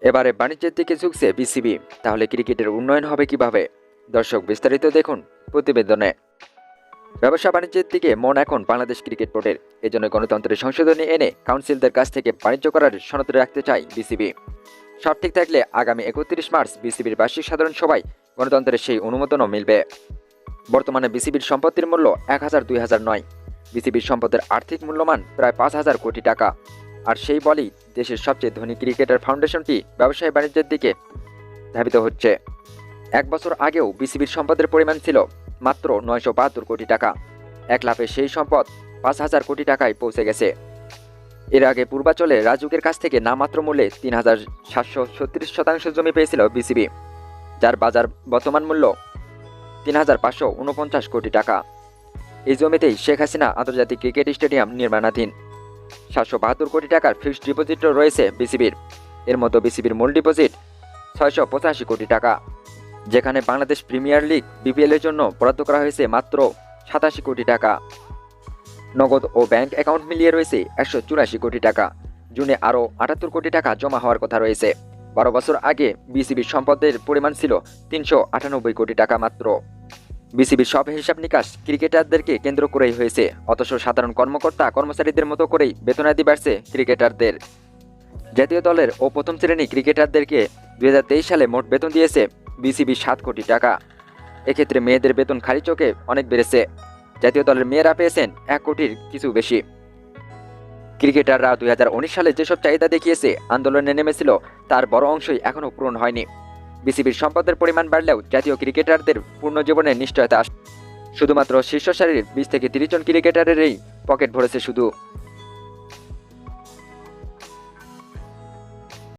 এবারে বাণিজ্যের দিকে ঝুঁকছে বিসিবি। তাহলে ক্রিকেটের উন্নয়ন হবে কিভাবে? দর্শক, বিস্তারিত দেখুন প্রতিবেদনে। ব্যবসা বাণিজ্যের দিকে মন এখন বাংলাদেশ ক্রিকেট বোর্ডের। এজন্য গণতন্ত্রের সংশোধনী এনে কাউন্সিলদের কাছ থেকে বাণিজ্য করার সনদ রাখতে চায় বিসিবি। সব ঠিক থাকলে আগামী 31 মার্চ বিসিবির বার্ষিক সাধারণ সভায় গণতন্ত্রের সেই অনুমোদনও মিলবে। বর্তমানে বিসিবির সম্পত্তির মূল্য 1000-2000 নয়। বিসিবির সম্পদের আর্থিক মূল্যমান প্রায় 5000 কোটি টাকা। আর সেই বলেই দেশের সবচেয়ে ধনী ক্রিকেটার ফাউন্ডেশনটি ব্যবসায় বাণিজ্যের দিকে ধাবিত হচ্ছে। এক বছর আগেও বিসিবির সম্পদের পরিমাণ ছিল মাত্র 972 কোটি টাকা। এক লাফে সেই সম্পদ 5000 কোটি টাকায় পৌঁছে গেছে। এর আগে পূর্বাঞ্চলে রাজুকের কাছ থেকে নামমাত্র মূল্যে 3736 জমি পেয়েছিল বিসিবি, যার বাজার বর্তমান মূল্য 3549 কোটি টাকা। এই জমিতেই শেখ হাসিনা আন্তর্জাতিক ক্রিকেট স্টেডিয়াম নির্মাণাধীন। 772 কোটি টাকার ফিক্সড ডিপোজিটও রয়েছে বিসিবির। এর মধ্যে বিসিবির মূল ডিপোজিট 685 কোটি টাকা, যেখানে বাংলাদেশ প্রিমিয়ার লিগ বিপিএল এর জন্য বরাদ্দ করা হয়েছে মাত্র 87 কোটি টাকা। নগদ ও ব্যাংক অ্যাকাউন্ট মিলিয়ে রয়েছে 184 কোটি টাকা। জুনে আরও 78 কোটি টাকা জমা হওয়ার কথা রয়েছে। 12 বছর আগে বিসিবির সম্পদের পরিমাণ ছিল 398 কোটি টাকা মাত্র। বিসিবির সব হিসাব নিকাশ ক্রিকেটারদেরকে কেন্দ্র করেই হয়েছে, অথচ সাধারণ কর্মকর্তা কর্মচারীদের মতো করেই বেতনাদি বাড়ছে ক্রিকেটারদের। জাতীয় দলের ও প্রথম শ্রেণী ক্রিকেটারদেরকে 2023 সালে মোট বেতন দিয়েছে বিসিবি 7 কোটি টাকা। এক্ষেত্রে মেয়েদের বেতন খালি চোখে অনেক বেড়েছে। জাতীয় দলের মেয়েরা পেয়েছেন 1 কোটির কিছু বেশি। ক্রিকেটাররা 2019 সালে যেসব চাহিদা দেখিয়েছে, আন্দোলনে নেমেছিল, তার বড় অংশই এখনও পূরণ হয়নি। বিসিবির সম্পদের পরিমাণ বাড়লেও জাতীয় ক্রিকেটারদের পূর্ণ জীবনের নিশ্চয়তা শুধুমাত্র শীর্ষ সারির 20 থেকে 30 জন ক্রিকেটারেরই পকেট ভরেছে শুধু।